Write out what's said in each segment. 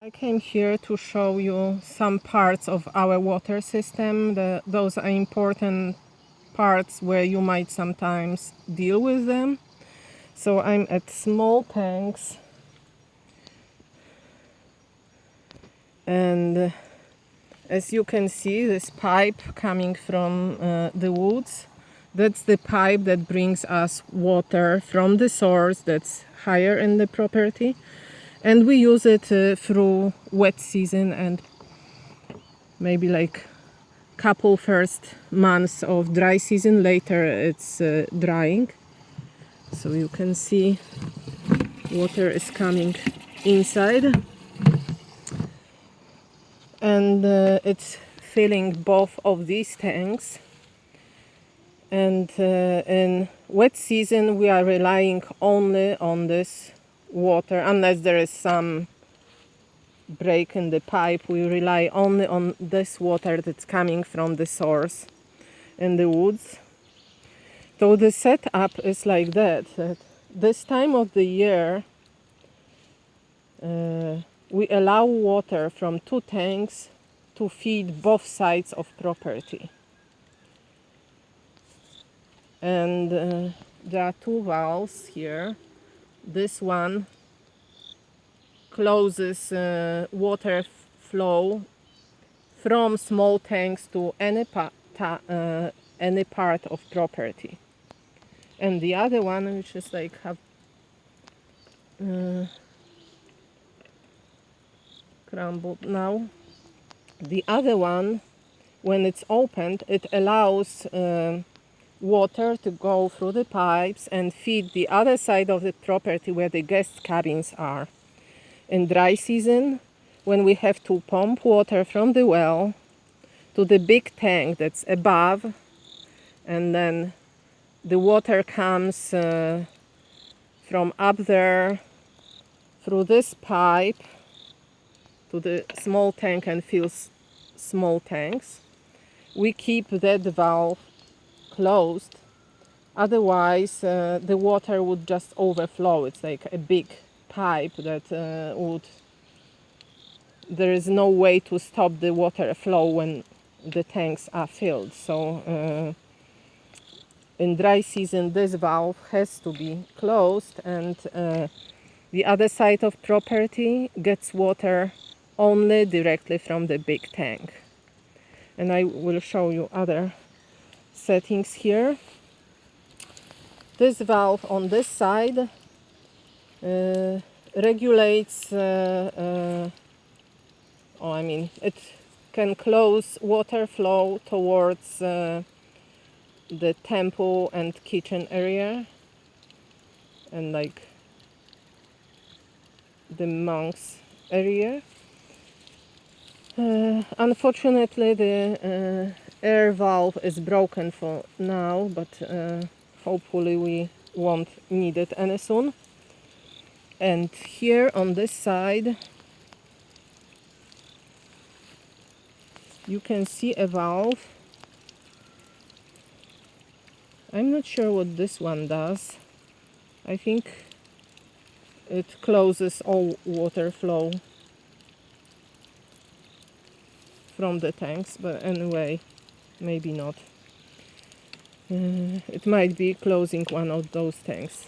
I came here to show you some parts of our water system. Those are important parts where you might sometimes deal with them. So I'm at small tanks, and as you can see, this pipe coming from the woods, that's the pipe that brings us water from the source that's higher in the property, and we use it through wet season and maybe like couple first months of dry season. Later it's drying, so you can see water is coming inside, and it's filling both of these tanks. And in wet season we are relying only on this water. Unless there is some break in the pipe, we rely only on this water that's coming from the source in the woods. So the setup is like that this time of the year we allow water from two tanks to feed both sides of property. And there are two valves here. This one closes water flow from small tanks to any part of property. And the other one, which is like have crumbled now. The other one, when it's opened, it allows water to go through the pipes and feed the other side of the property where the guest cabins are. In dry season, when we have to pump water from the well to the big tank that's above, and then the water comes from up there through this pipe to the small tank and fills small tanks, we keep that valve closed. Otherwise the water would just overflow. It's like a big pipe that there is no way to stop the water flow when the tanks are filled. So in dry season this valve has to be closed, and the other side of property gets water only directly from the big tank. And I will show you other settings here. This valve on this side regulates it can close water flow towards the temple and kitchen area, and like the monks area. Unfortunately the air valve is broken for now, but hopefully we won't need it any soon. And here on this side you can see a valve. I'm not sure what this one does. I think it closes all water flow from the tanks, but anyway, maybe not. It might be closing one of those tanks.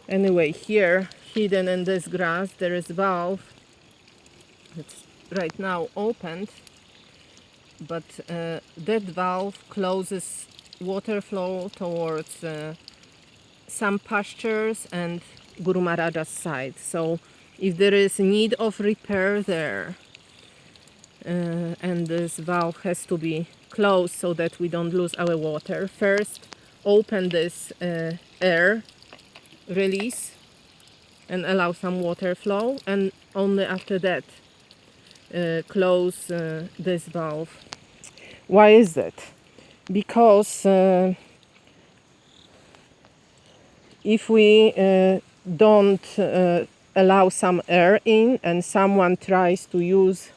Anyway, here, hidden in this grass, there is a valve. It's right now opened, but that valve closes water flow towards some pastures and Guru Maharaja's side. So if there is need of repair there, and this valve has to be closed so that we don't lose our water, first open this air release and allow some water flow, and only after that close this valve. Why is that? Because if we don't allow some air in and someone tries to use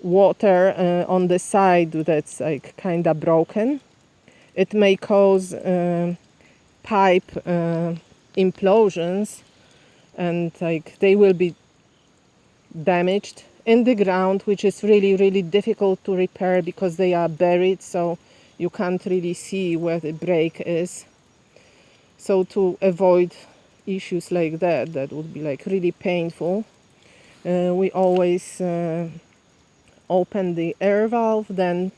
water on the side that's like kind of broken, it may cause pipe implosions, and like they will be damaged in the ground, which is really, really difficult to repair because they are buried, so you can't really see where the break is. So to avoid issues like that, that would be like really painful, we always open the air valve, then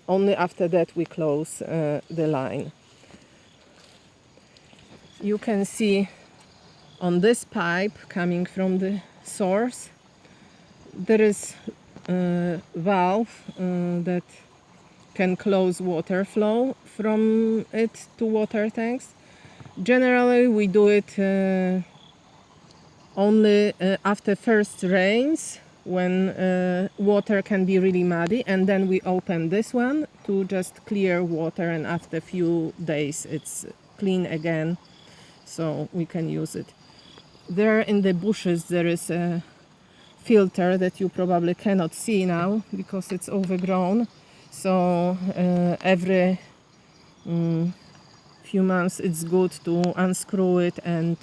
only after that we close the line. You can see on this pipe coming from the source there is a valve that can close water flow from it to water tanks. Generally we do it only after first rains, when water can be really muddy, and then we open this one to just clear water, and after a few days it's clean again, so we can use it. There in the bushes there is a filter that you probably cannot see now because it's overgrown, so every few months it's good to unscrew it and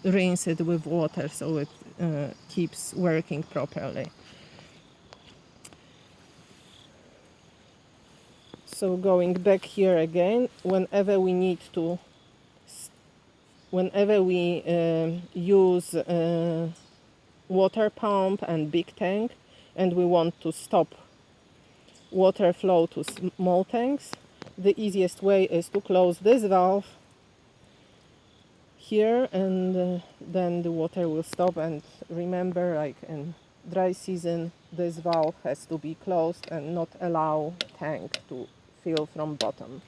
rinse it with water so it keeps working properly. So going back here again, whenever we use water pump and big tank and we want to stop water flow to small tanks, the easiest way is to close this valve here, and then the water will stop. And remember, like in dry season, this valve has to be closed and not allow tank to fill from bottom,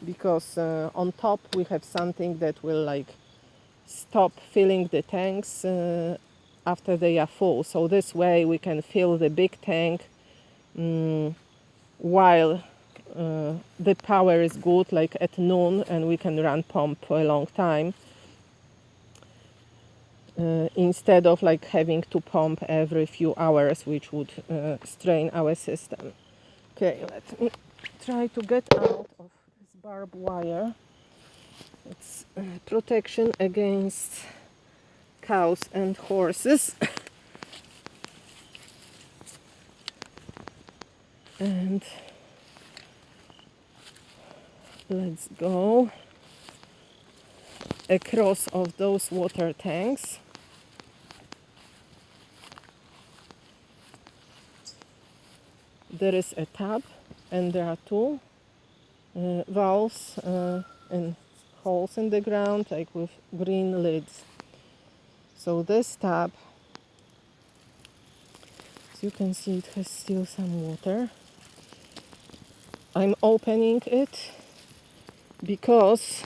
because on top we have something that will like stop filling the tanks after they are full. So this way we can fill the big tank while the power is good, like at noon, and we can run pump for a long time, instead of like having to pump every few hours, which would strain our system. Okay, let me try to get out of this barbed wire. It's protection against cows and horses. And let's go across of those water tanks. There is a tap and there are two valves and holes in the ground, like with green lids. So this tap, as you can see, it has still some water. I'm opening it because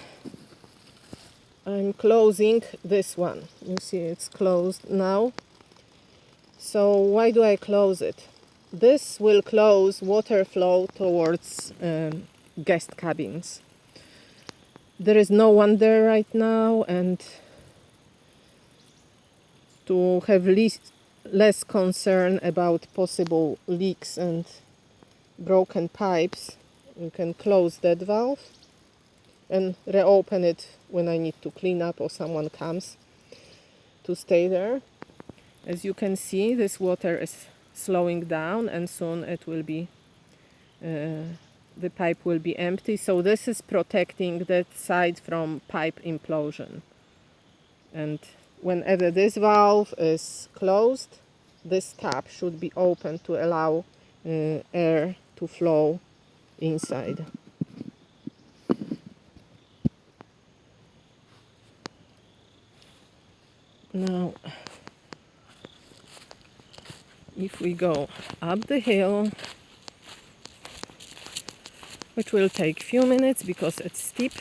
I'm closing this one. You see it's closed now. So why do I close it? This will close water flow towards guest cabins. There is no one there right now, and to have less concern about possible leaks and broken pipes, you can close that valve and reopen it when I need to clean up or someone comes to stay there. As you can see, this water is slowing down, and soon it will be the pipe will be empty. So this is protecting that side from pipe implosion. And whenever this valve is closed, this tap should be open to allow air to flow inside. Now, if we go up the hill, which will take a few minutes because it's steep,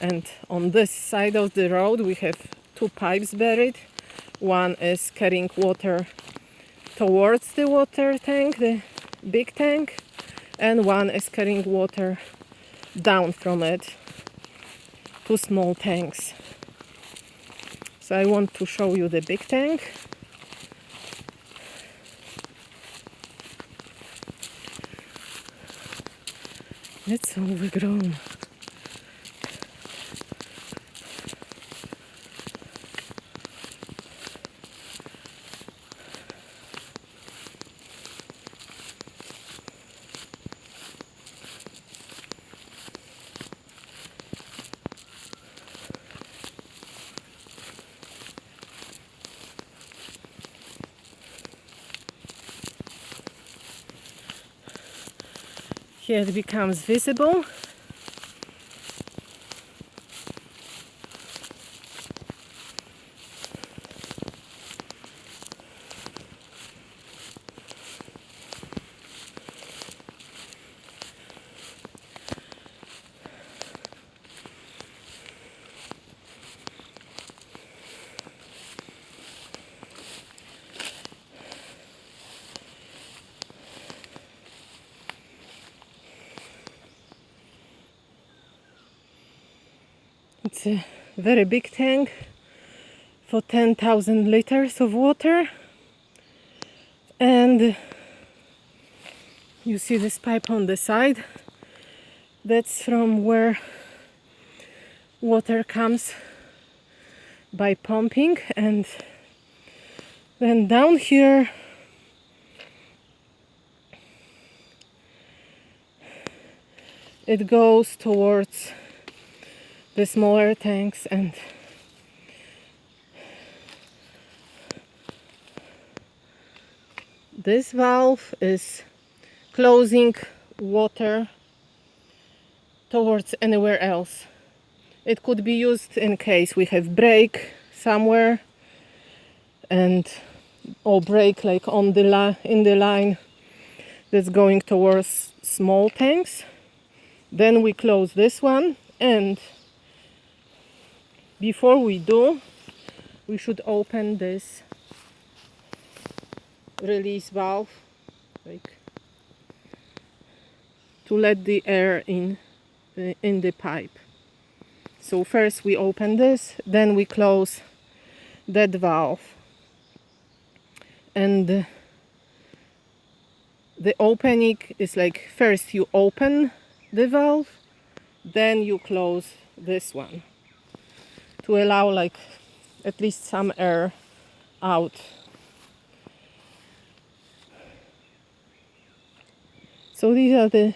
and on this side of the road we have two pipes buried. One is carrying water towards the water tank, the big tank, and one is carrying water down from it to small tanks. So I want to show you the big tank. It's overgrown. Here it becomes visible. It's a very big tank for 10,000 liters of water, and you see this pipe on the side. That's from where water comes by pumping, and then down here it goes towards the smaller tanks, and this valve is closing water towards anywhere else. It could be used in case we have break somewhere, and or break like on the in the line that's going towards small tanks. Then we close this one, and before we do, we should open this release valve, like to let the air in the pipe. So first we open this, then we close that valve, and the opening is like first you open the valve, then you close this one to allow like at least some air out. So these are the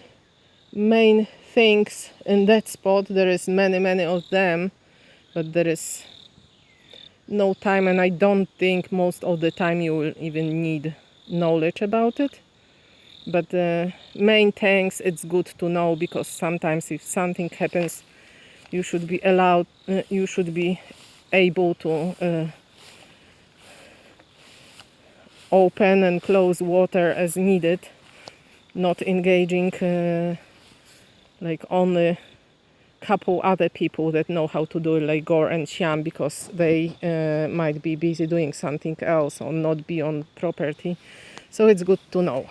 main things in that spot. There is many of them, but there is no time, and I don't think most of the time you will even need knowledge about it. But the main tanks, it's good to know, because sometimes if something happens, you should be allowed, you should be able to open and close water as needed, not engaging like only couple other people that know how to do it, like Gore and Siam, because they might be busy doing something else or not be on property. So it's good to know.